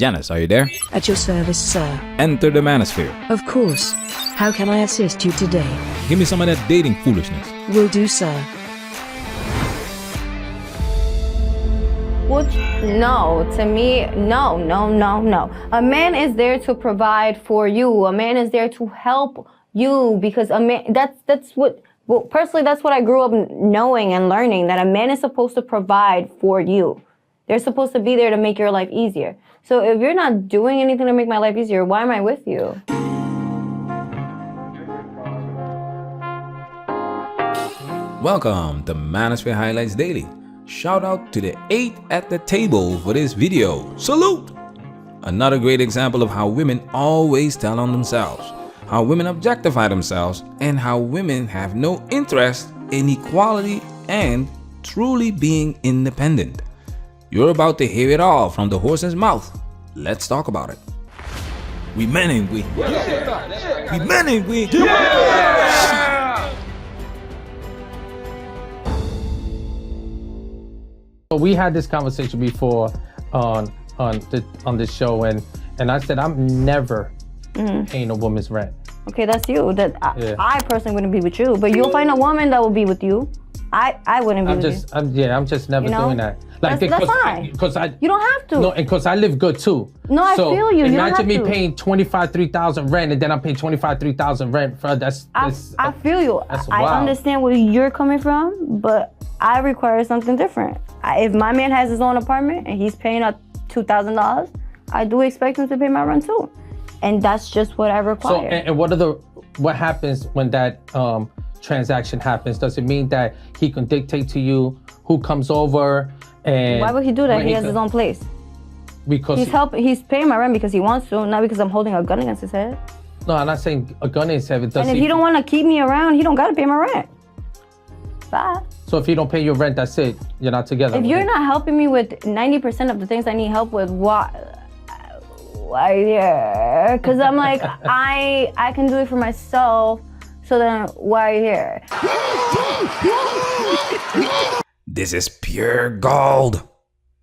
Janice, are you there? At your service, sir. Enter the manosphere. Of course. How can I assist you today? Give me some of that dating foolishness. Will do, sir. Well, no, to me, no. A man is there to provide for you. A man is there to help you because a man, that's what, well, personally, that's what I grew up knowing and learning, that a man is supposed to provide for you. They're supposed to be there to make your life easier. So if you're not doing anything to make my life easier, why am I with you? Welcome to Manosphere Highlights Daily. Shout out to the 8 at the table for this video. Salute! Another great example of how women always tell on themselves, how women objectify themselves, and how women have no interest in equality and truly being independent. You're about to hear it all from the horse's mouth. Let's talk about it. We men ain't we? Yeah. We men ain't we? Yeah. We had this conversation before on this show, and I said I'm never paying a woman's rent. Okay, that's you. I personally wouldn't be with you, but you'll find a woman that will be with you. I wouldn't be with you. I'm just never doing that. Like, that's fine. Because you don't have to. No, and because I live good too. No, I feel you. You don't have to. Imagine me paying $25,000-$3,000 rent, and then I'm paying $25,000-$3,000 rent for that's. I feel you. I understand where you're coming from, but I require something different. If my man has his own apartment and he's paying up $2,000, I do expect him to pay my rent too, and that's just what I require. So, and what happens when that transaction happens? Does it mean that he can dictate to you who comes over? And why would he do that? He has his own place. Because he's paying my rent because he wants to, not because I'm holding a gun against his head. No, I'm not saying a gun against his head. And if he don't want to keep me around, he don't gotta pay my rent. Bye. So if you don't pay your rent, that's it. You're not together. If you're not helping me with 90% of the things I need help with, why here? Because I'm like, I can do it for myself. So then why here? This is pure gold.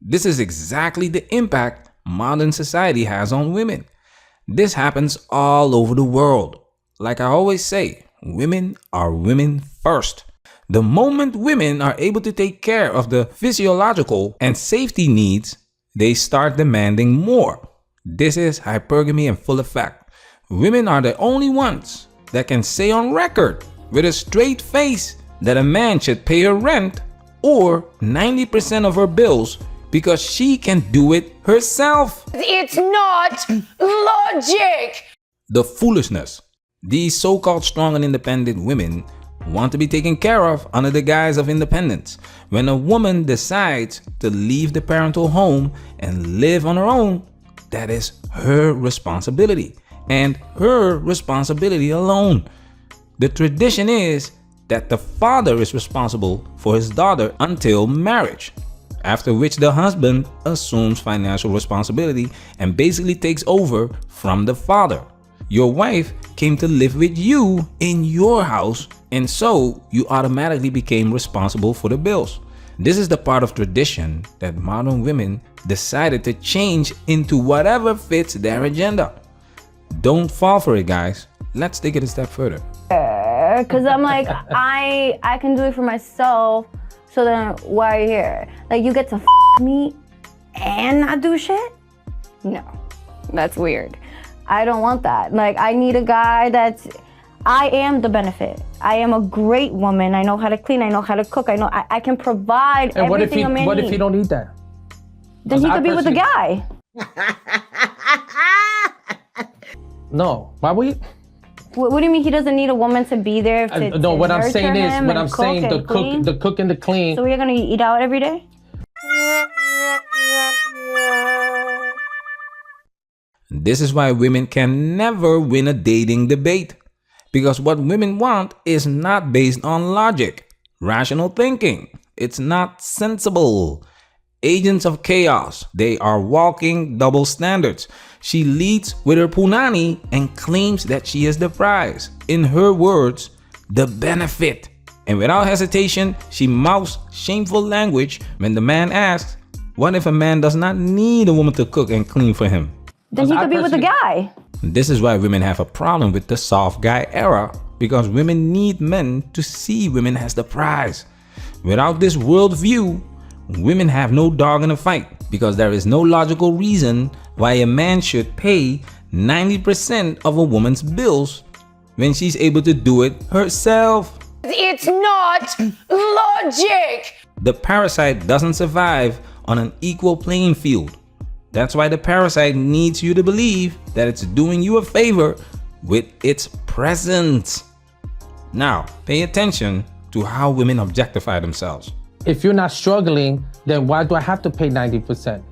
This is exactly the impact modern society has on women. This happens all over the world. Like I always say, women are women first. The moment women are able to take care of the physiological and safety needs, they start demanding more. This is hypergamy in full effect. Women are the only ones that can say on record with a straight face that a man should pay her rent or 90% of her bills because she can do it herself. It's not logic. The foolishness. These so-called strong and independent women want to be taken care of under the guise of independence. When a woman decides to leave the parental home and live on her own, that is her responsibility and her responsibility alone. The tradition is that the father is responsible for his daughter until marriage, after which the husband assumes financial responsibility and basically takes over from the father. Your wife came to live with you in your house, and so you automatically became responsible for the bills. This is the part of tradition that modern women decided to change into whatever fits their agenda. Don't fall for it, guys. Let's take it a step further. Because I'm like, I can do it for myself, so then why are you here? Like, you get to me and not do shit? No, that's weird. I don't want that. Like, I need a guy I am the benefit. I am a great woman. I know how to clean. I know how to cook. I can provide everything a man needs. What if he don't need that? Then he could be with a guy. No, why would you? What do you mean he doesn't need a woman to be there to no, what I'm saying is, the cook and the clean. So we're gonna eat out every day? This is why women can never win a dating debate. Because what women want is not based on logic, rational thinking. It's not sensible. Agents of chaos. They are walking double standards. She leads with her punani and claims that she is the prize. In her words, the benefit. And without hesitation, she mouths shameful language when the man asks, What if a man does not need a woman to cook and clean for him? Then he could be with a guy. This is why women have a problem with the soft guy era, because women need men to see women as the prize. Without this worldview, women have no dog in the fight, because there is no logical reason why a man should pay 90% of a woman's bills when she's able to do it herself. It's not logic. The parasite doesn't survive on an equal playing field. That's why the parasite needs you to believe that it's doing you a favor with its presence. Now, pay attention to how women objectify themselves. If you're not struggling, then why do I have to pay 90%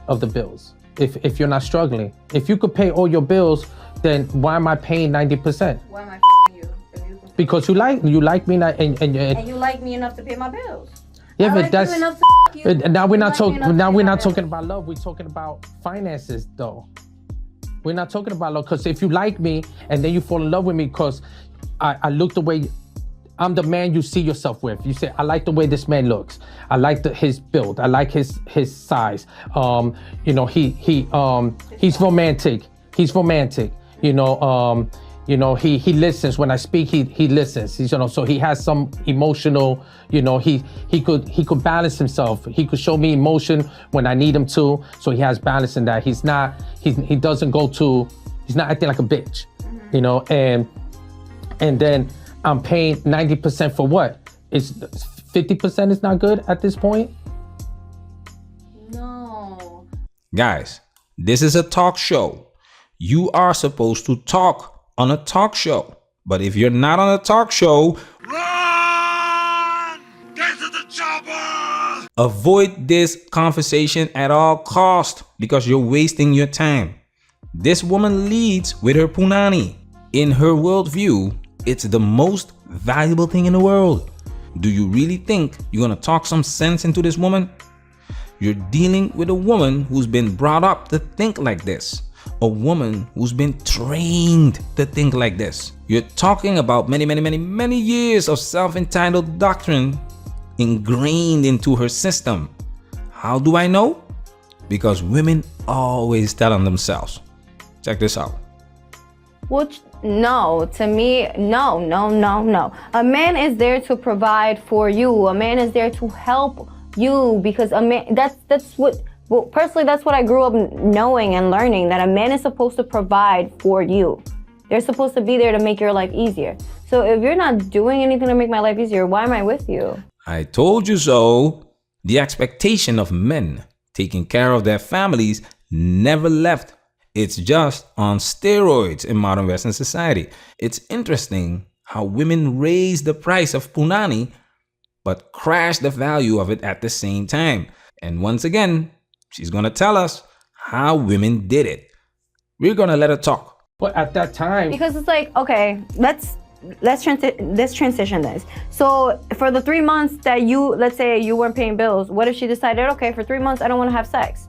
of the bills? If you're not struggling, if you could pay all your bills, then why am I paying 90%? Why am I you? If you can Because you like me, and you like me enough to pay my bills. yeah, I but like that's you enough to you. and now we're not You like me talking. enough to Now pay we're my not bills. talking about love. We're talking about finances, though. We're not talking about love, because if you like me and then you fall in love with me because I look the way I'm the man you see yourself with. You say, I like the way this man looks. I like his build. I like his size. You know, he's romantic. He's romantic. You know, he listens when I speak. He listens. He's, you know, so he has some emotional. You know, he could balance himself. He could show me emotion when I need him to. So he has balance in that. He's not acting like a bitch. You know, and then I'm paying 90% for what? It's 50% is not good at this point? No. Guys, this is a talk show. You are supposed to talk on a talk show. But if you're not on a talk show, Run! Get to the chopper! avoid this conversation at all cost, because you're wasting your time. This woman leads with her punani. In her worldview, it's the most valuable thing in the world. Do you really think you're gonna talk some sense into this woman? You're dealing with a woman who's been brought up to think like this. A woman who's been trained to think like this. You're talking about many years of self-entitled doctrine ingrained into her system. How do I know? Because women always tell on themselves. Check this out. Which, no, to me, no. A man is there to provide for you. A man is there to help you, because a man, that's what, well, personally, that's what I grew up knowing and learning, that a man is supposed to provide for you. They're supposed to be there to make your life easier. So if you're not doing anything to make my life easier, why am I with you? I told you so. The expectation of men taking care of their families never left. It's just on steroids in modern Western society. It's interesting how women raise the price of punani, but crash the value of it at the same time. And once again, she's gonna tell us how women did it. We're gonna let her talk. But at that time, Because it's like, okay, let's transition this. So for the 3 months that let's say you weren't paying bills, what if she decided, okay, for 3 months I don't want to have sex?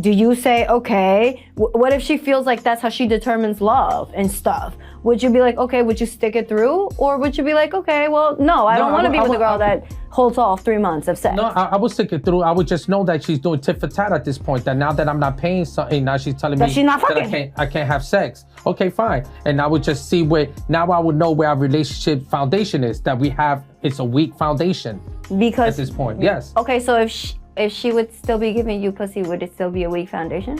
Do you say, okay, what if she feels like that's how she determines love and stuff? Would you be like, okay, would you stick it through? Or would you be like, okay, well, no, I don't want to be with a girl that holds off 3 months of sex? no, I would stick it through. I would just know that she's doing tit for tat at this point. That now that I'm not paying something, now she's telling me That she's not that fucking. I can't have sex. Okay, fine. And I would just see now I would know where our relationship foundation is. That we have, it's a weak foundation Because at this point. Yes. okay, so if she would still be giving you pussy, would it still be a weak foundation?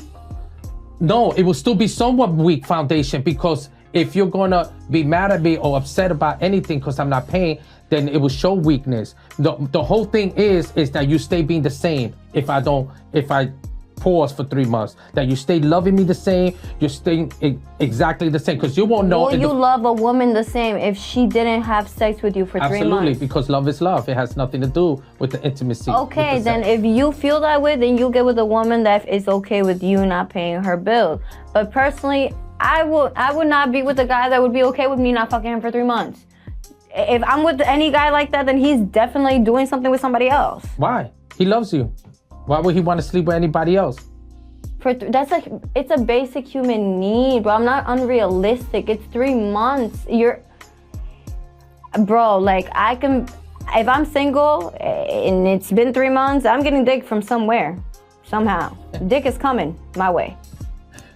No, it will still be somewhat weak foundation, because if you're gonna be mad at me or upset about anything because I'm not paying, then it will show weakness. The whole thing is that you stay being the same. If I pause for 3 months, that you stay loving me the same, you're staying exactly the same, because you won't know. Will you love a woman the same if she didn't have sex with you for 3 months? Absolutely, because love is love. It has nothing to do with the intimacy. Okay, with the then sex. if you feel that way, then you get with a woman that is okay with you not paying her bill. But personally, I would not be with a guy that would be okay with me not fucking him for 3 months. If I'm with any guy like that, then he's definitely doing something with somebody else. Why? He loves you. Why would he want to sleep with anybody else? That's like, it's a basic human need, bro. I'm not unrealistic. It's 3 months. Bro, like if I'm single and it's been 3 months, I'm getting dick from somewhere. Somehow. Dick is coming my way.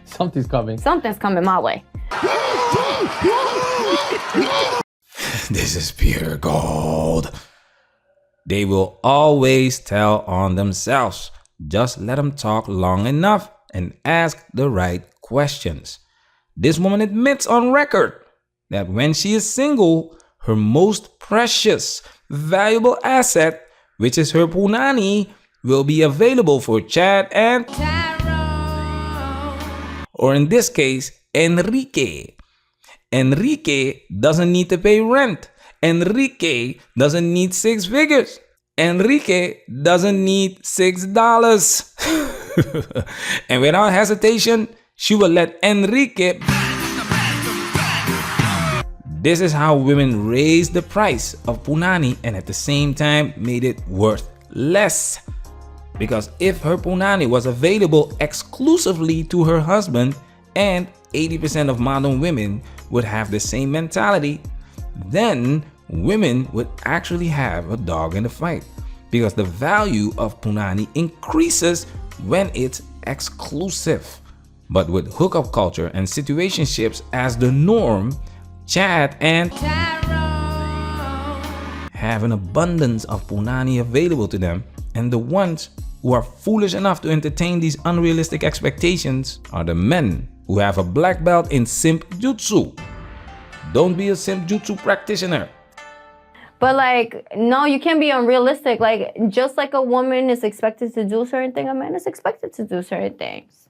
Something's coming. Something's coming my way. This is pure gold. They will always tell on themselves. Just let them talk long enough and ask the right questions. This woman admits on record that when she is single, her most precious, valuable asset, which is her punani, will be available for chat and or in this case, Enrique. Enrique doesn't need to pay rent. Enrique doesn't need 6 figures. Enrique doesn't need $6. And without hesitation, she will let Enrique. This is how women raise the price of punani and at the same time made it worth less. Because if her punani was available exclusively to her husband, and 80% of modern women would have the same mentality, then women would actually have a dog in the fight. Because the value of punani increases when it's exclusive. But with hookup culture and situationships as the norm, chat and have an abundance of punani available to them, and the ones who are foolish enough to entertain these unrealistic expectations are the men who have a black belt in simp jutsu. Don't be a simp jutsu practitioner. But like, no, you can't be unrealistic. Like, just like a woman is expected to do certain things, a man is expected to do certain things.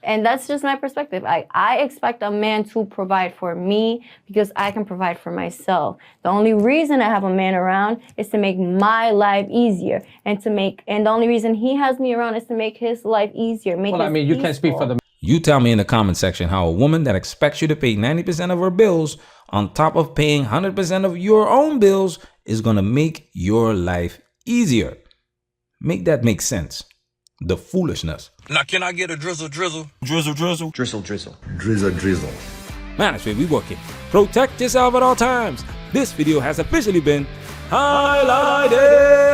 And that's just my perspective. I expect a man to provide for me because I can provide for myself. The only reason I have a man around is to make my life easier, and the only reason he has me around is to make his life easier. Well, I mean, you can't speak for the. You tell me in the comment section how a woman that expects you to pay 90% of her bills on top of paying 100% of your own bills is gonna make your life easier. Make that make sense. The foolishness. Now, can I get a drizzle, drizzle? Drizzle, drizzle. Drizzle, drizzle. Drizzle, drizzle. Man, that's where we working. Protect yourself at all times. This video has officially been highlighted.